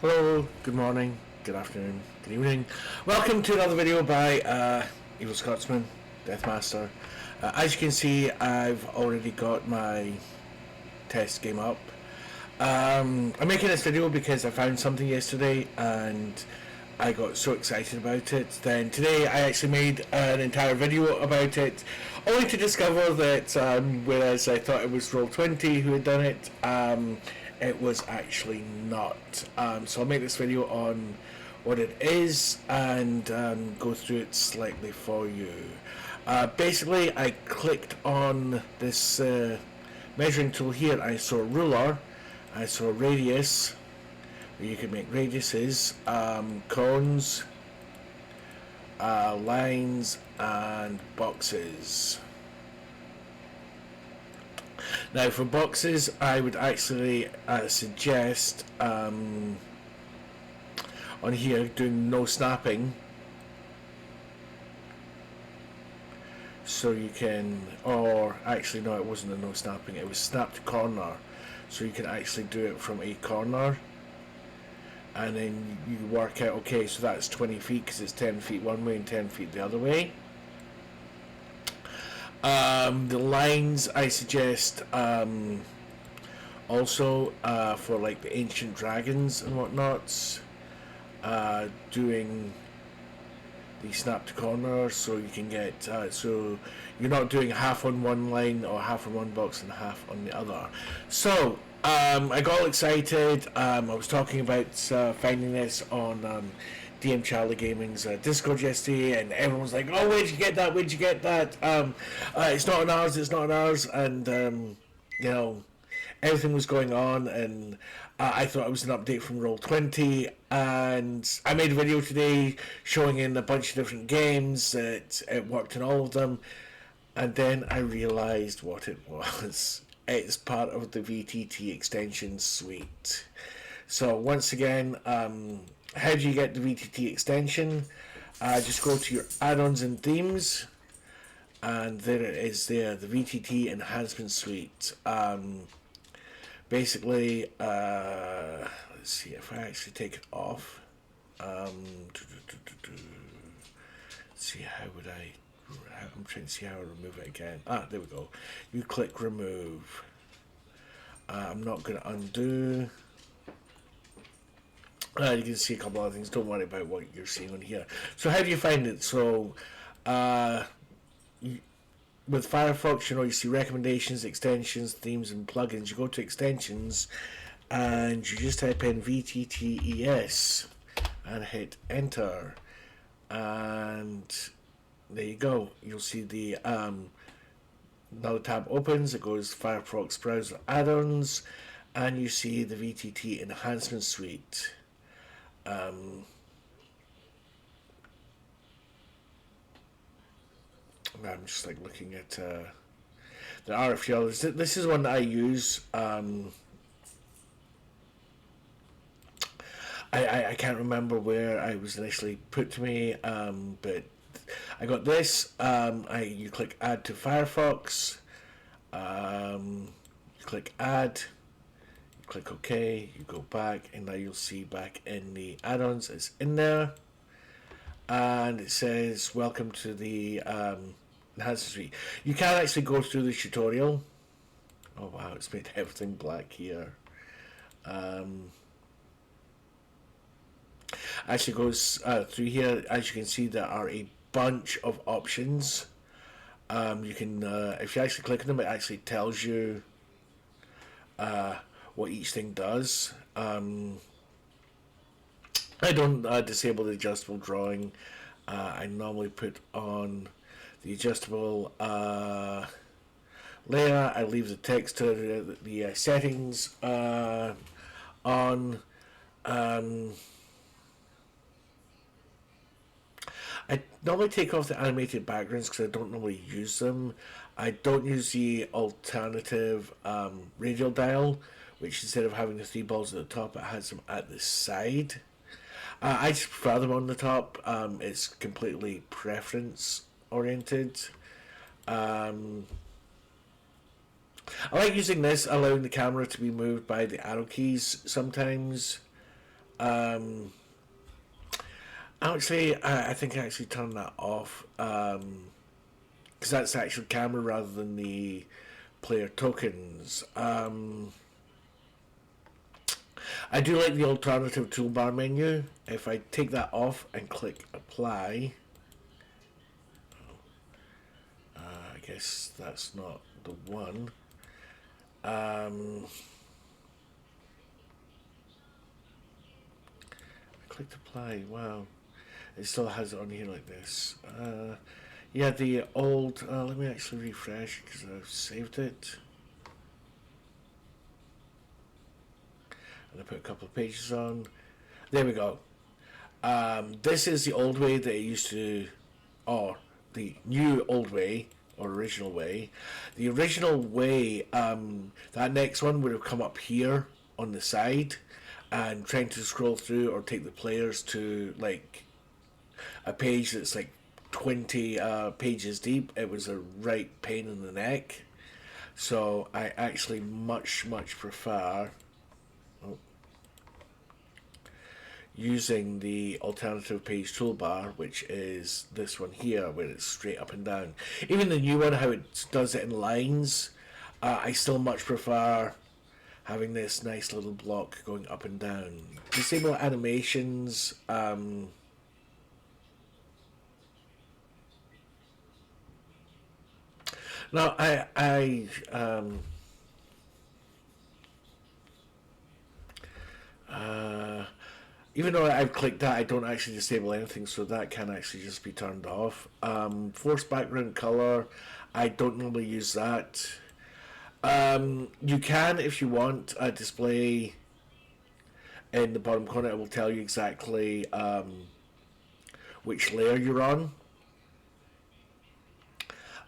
Hello, good morning, good afternoon, good evening. Welcome to another video by Evil Scotsman, Deathmaster. As you can see, I've already got my test game up. I'm making this video because I found something yesterday and I got so excited about it. Then today I actually made an entire video about it, only to discover that whereas I thought it was Roll20 who had done it was actually not. So I'll make this video on what it is and go through it slightly for you. Basically, I clicked on this measuring tool here. I saw a ruler, I saw a radius, where you can make radiuses, cones, lines, and boxes. Now for boxes, I would actually suggest on here doing no snapping, so you can, or actually no, it wasn't a no snapping, it was snap to corner, so you can actually do it from a corner, and then you work out, okay, so that's 20 feet because it's 10 feet one way and 10 feet the other way. The lines I suggest also for like the ancient dragons and whatnots, doing the snap to corner, so you can get so you're not doing half on one line or half on one box and half on the other. So I got all excited. I was talking about finding this on DM Charlie Gaming's Discord yesterday, and everyone was like, "Oh, where'd you get that? Where'd you get that? It's not on ours. It's not on ours." And you know, everything was going on, and I thought it was an update from Roll20, and I made a video today showing in a bunch of different games that it worked in all of them, and then I realised what it was. It's part of the VTT extension suite. So once again, how do you get the VTT extension? Just go to your add-ons and themes, and there it is there, the VTT Enhancement Suite. Basically, let's see if I actually take it off. Let's see, how would I'm trying to see how I remove it again. There we go. You click remove. I'm not going to undo. You can see a couple other things. Don't worry about what you're seeing on here. So how do you find it? So with Firefox, you see recommendations, extensions, themes, and plugins. You go to extensions and you just type in VTTES and hit enter, and there you go. You'll see the another tab opens. It goes Firefox browser add-ons, and you see the VTT Enhancement Suite. I'm just like looking at there are a few others. This is one that I use. I can't remember where I was initially put to me, but I got this. You click add to Firefox. You click add. Click OK, you go back, and now you'll see back in the add-ons it's in there, and it says welcome to the Enhancement Suite. You can actually go through the tutorial. Oh wow, it's made everything black here. Actually goes through here. As you can see, there are a bunch of options. You can if you actually click on them, it actually tells you what each thing does. I don't disable the adjustable drawing. I normally put on the adjustable layer. I leave the text to the settings on. I normally take off the animated backgrounds because I don't normally use them. I don't use the alternative radial dial, which instead of having the three balls at the top, it has them at the side. I just prefer them on the top. It's completely preference oriented. I like using this, allowing the camera to be moved by the arrow keys sometimes. Actually, I think I actually turned that off. Because that's the actual camera rather than the player tokens. I do like the alternative toolbar menu. If I take that off and click apply, I guess that's not the one. I clicked apply. Wow, it still has it on here like this. Yeah, the old. Let me actually refresh because I've saved it. And I put a couple of pages on. There we go. This is the old way that it used to, or the new old way, or original way. The original way, that next one would have come up here on the side, and trying to scroll through or take the players to like a page that's like 20 pages deep. It was a right pain in the neck. So I actually much prefer using the alternative page toolbar, which is this one here, where it's straight up and down. Even the new one, how it does it in lines, I still much prefer having this nice little block going up and down. Disable animations. Now, even though I've clicked that, I don't actually disable anything, so that can actually just be turned off. Force background color, I don't normally use that. You can, if you want, a display in the bottom corner. It will tell you exactly which layer you're on.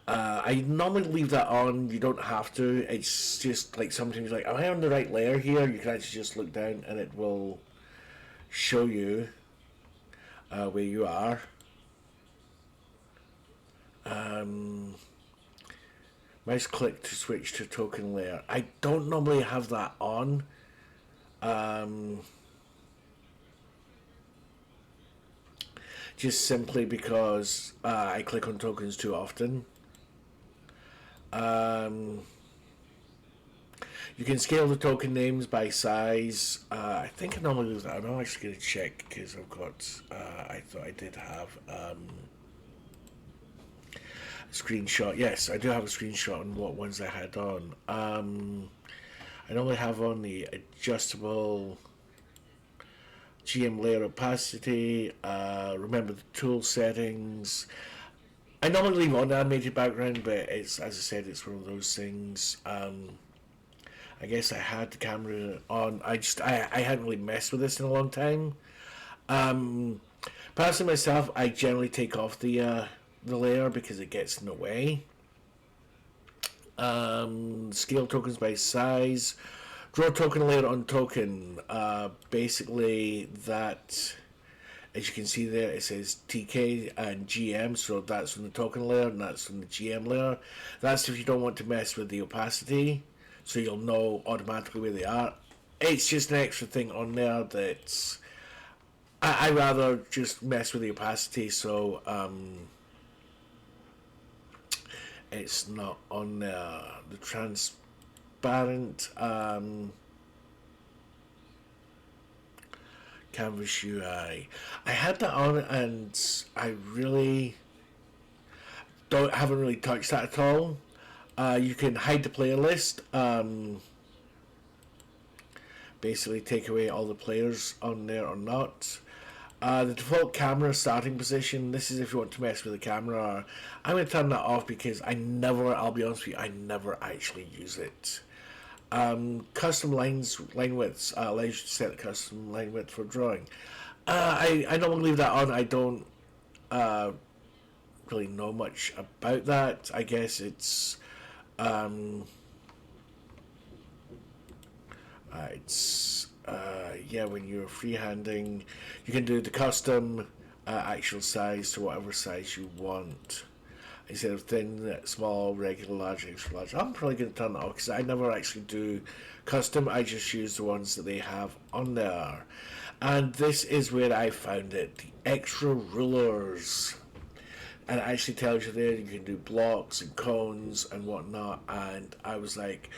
I normally leave that on. You don't have to. It's just like sometimes like, am I on the right layer here? You can actually just look down and it will show you where you are. Mouse click to switch to token layer. I don't normally have that on. Just simply because I click on tokens too often. You can scale the token names by size. I think I normally do that. I'm actually going to check because I've got. I thought I did have a screenshot. Yes, I do have a screenshot on what ones I had on. I normally have on the adjustable GM layer opacity. Remember the tool settings. I normally leave on the animated background, but it's, as I said, it's one of those things. I guess I had the camera on. I hadn't really messed with this in a long time. Personally, myself, I generally take off the layer because it gets in the way. Scale tokens by size. Draw token layer on token. Basically, that, as you can see there, it says TK and GM, so that's from the token layer and that's from the GM layer. That's if you don't want to mess with the opacity, so you'll know automatically where they are. It's just an extra thing on there that's... I rather just mess with the opacity, so it's not on there. The transparent Canvas UI. I had that on and I really haven't really touched that at all. You can hide the playlist. Basically take away all the players on there or not. The default camera starting position, this is if you want to mess with the camera. I'm going to turn that off because I'll be honest with you, I never actually use it. Custom line widths allows you to set the custom line width for drawing. I normally leave that on. I don't really know much about that. I guess it's yeah, when you're freehanding, you can do the custom actual size to whatever size you want. Instead of thin, small, regular, large, extra large. I'm probably going to turn that off because I never actually do custom. I just use the ones that they have on there. And this is where I found it, the extra rulers. And it actually tells you there you can do blocks and cones and whatnot. And I was like,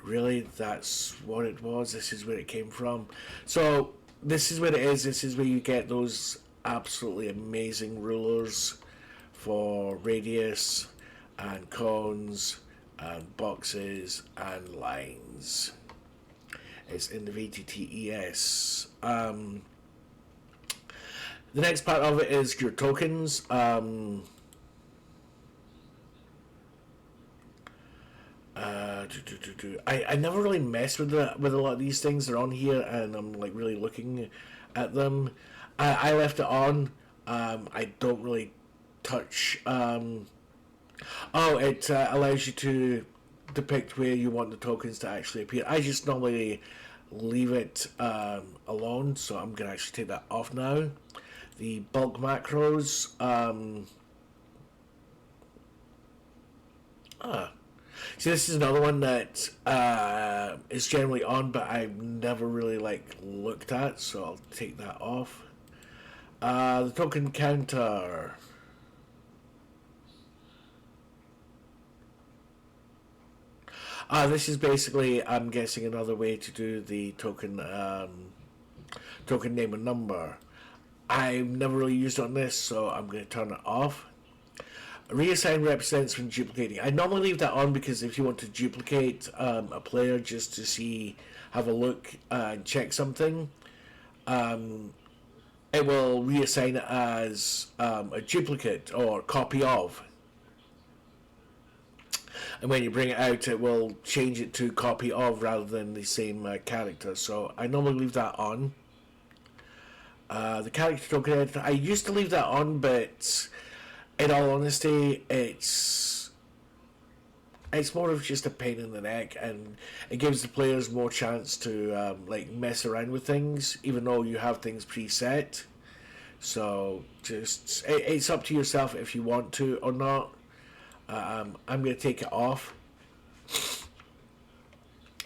really? That's what it was? This is where it came from? So this is what it is. This is where you get those absolutely amazing rulers for radius and cones and boxes and lines. It's in the VTTES. The next part of it is your tokens. I never really mess with a lot of these things. They're on here, and I'm like really looking at them. I left it on. I don't really touch. It allows you to depict where you want the tokens to actually appear. I just normally leave it alone, so I'm gonna actually take that off now. The bulk macros. See, this is another one that is generally on, but I've never really looked at, so I'll take that off. The token counter. This is basically, I'm guessing, another way to do the token name and number. I've never really used it on this, so I'm going to turn it off. Reassign represents when duplicating. I normally leave that on because if you want to duplicate a player just to have a look and check something, it will reassign it as a duplicate or copy of. And when you bring it out, it will change it to copy of rather than the same character. So I normally leave that on. The character token editor, I used to leave that on, but in all honesty, it's more of just a pain in the neck, and it gives the players more chance to mess around with things, even though you have things preset. So just it's up to yourself if you want to or not. I'm going to take it off.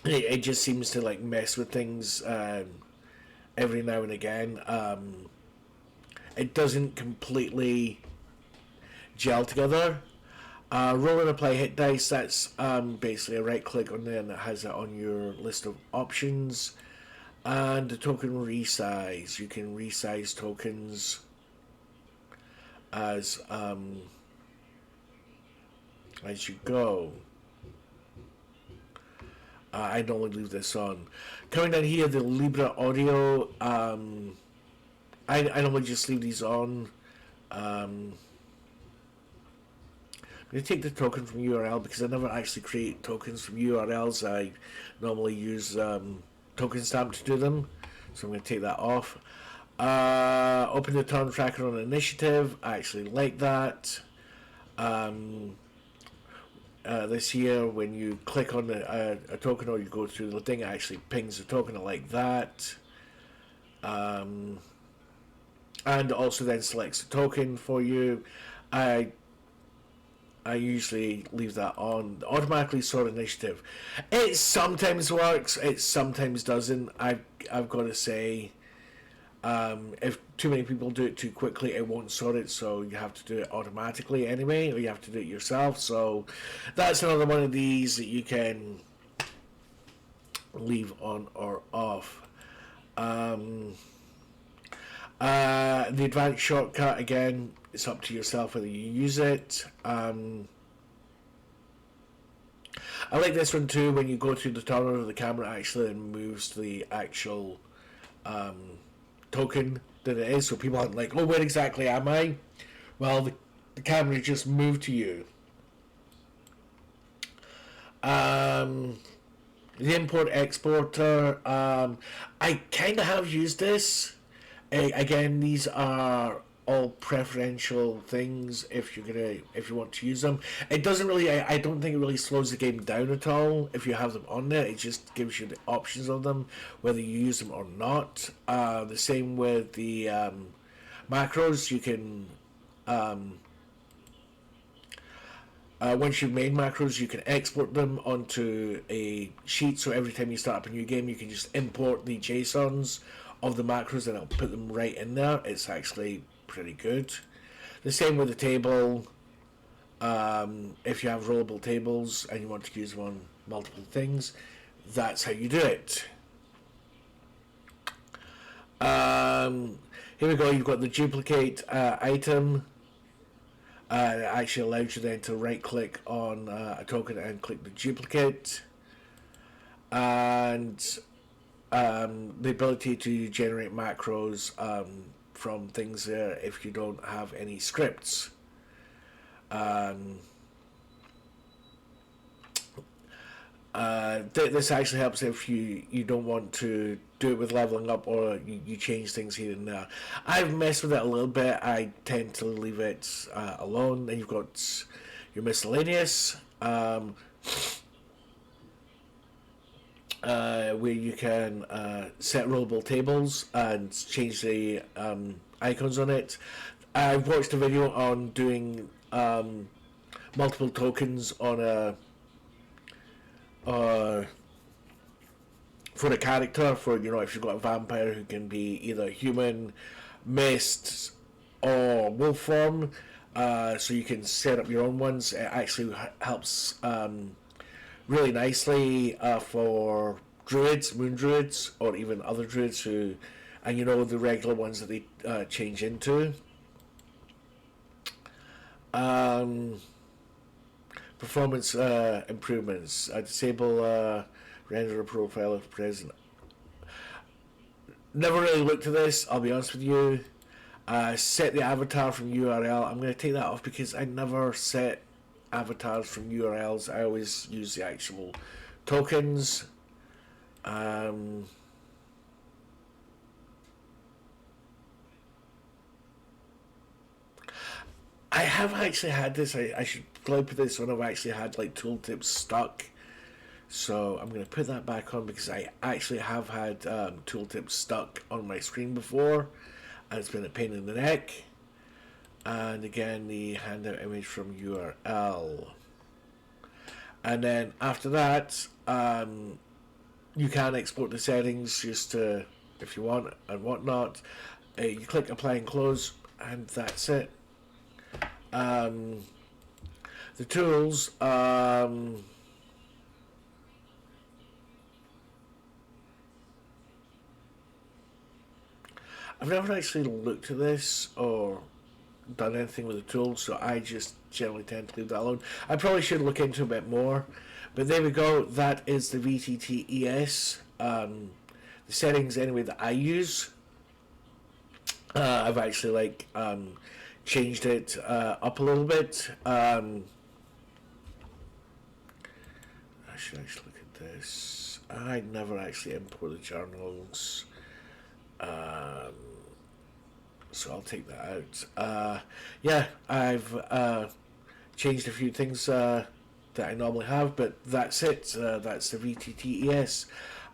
It just seems to mess with things every now and again. It doesn't completely gel together. Roll and apply hit dice, that's basically a right click on there and it has it on your list of options. And the token resize, you can resize tokens as you go. I normally leave this on. Coming down here, the Libra audio, I normally just leave these on. I'm going to take the token from URL because I never actually create tokens from URLs. I normally use token stamp to do them, so I'm going to take that off. Open the turn tracker on initiative. I actually like that. This here, when you click on a token or you go through the thing, it actually pings the token. I like that. And also then selects the token for you. I usually leave that on. Automatically sort initiative. It sometimes works. It sometimes doesn't. I've got to say, if too many people do it too quickly, it won't sort it. So you have to do it automatically anyway, or you have to do it yourself. So that's another one of these that you can leave on or off. The advanced shortcut, again, it's up to yourself whether you use it. I like this one too. When you go through the tunnel of the camera, actually moves the actual token that it is, so people aren't like, oh, where exactly am I? Well, the camera just moved to you. The import exporter, I kind of have used this. Again, these are all preferential things if you want to use them. It doesn't really, I don't think it really slows the game down at all if you have them on there. It just gives you the options of them, whether you use them or not. The same with the macros. You can once you've made macros, you can export them onto a sheet, so every time you start up a new game you can just import the JSONs of the macros and it'll put them right in there. It's actually pretty good. The same with the table. If you have rollable tables and you want to use them on multiple things, that's how you do it. Here we go. You've got the duplicate item. It actually allows you then to right click on a token and click the duplicate, and the ability to generate macros from things there if you don't have any scripts. This actually helps if you don't want to do it with leveling up, or you change things here and there. I've messed with it a little bit. I tend to leave it alone. Then you've got your miscellaneous, where you can set rollable tables and change the icons on it. I've watched a video on doing multiple tokens on a for a character, for, you know, if you've got a vampire who can be either human, mist, or wolf form, so you can set up your own ones. It actually helps really nicely for druids, moon druids, or even other druids who, and you know, the regular ones that they change into. Performance improvements. Disable render a profile if present. Never really looked at this, I'll be honest with you. Set the avatar from URL. I'm going to take that off because I never set avatars from URLs. I always use the actual tokens. I have actually had this. I should probably put this on. I've actually had like tooltips stuck, so I'm going to put that back on because I actually have had tooltips stuck on my screen before, and it's been a pain in the neck. And again, the handout image from URL, and then after that, you can export the settings just to, if you want and whatnot. You click apply and close, and that's it. The tools, I've never actually looked at this or done anything with the tools, so I just generally tend to leave that alone. I probably should look into a bit more, but there we go. That is the VTTES, the settings anyway that I use. I've actually like changed it up a little bit. I should actually look at this. I never actually import the journals, so I'll take that out. Yeah, I've changed a few things that I normally have, but that's it. That's the VTTES.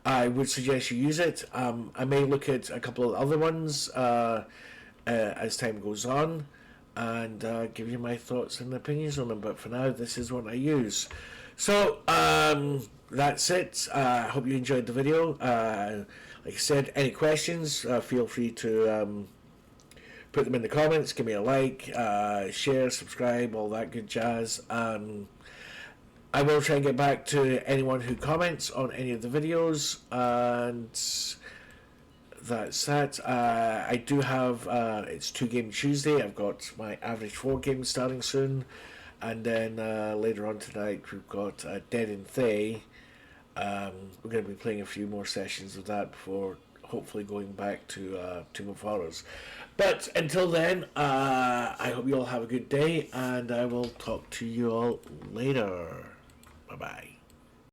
I would suggest you use it. I may look at a couple of other ones as time goes on, and give you my thoughts and opinions on them, but for now this is what I use. So that's it. I hope you enjoyed the video. Like I said, any questions, feel free to put them in the comments, give me a like, share, subscribe, all that good jazz. I will try and get back to anyone who comments on any of the videos, and that's that. I do have, it's 2 Game Tuesday. I've got my average 4 games starting soon, and then later on tonight we've got Dead in Thay. We're going to be playing a few more sessions of that before hopefully going back to Tomb of Horrors. But until then, I hope you all have a good day, and I will talk to you all later. Bye bye.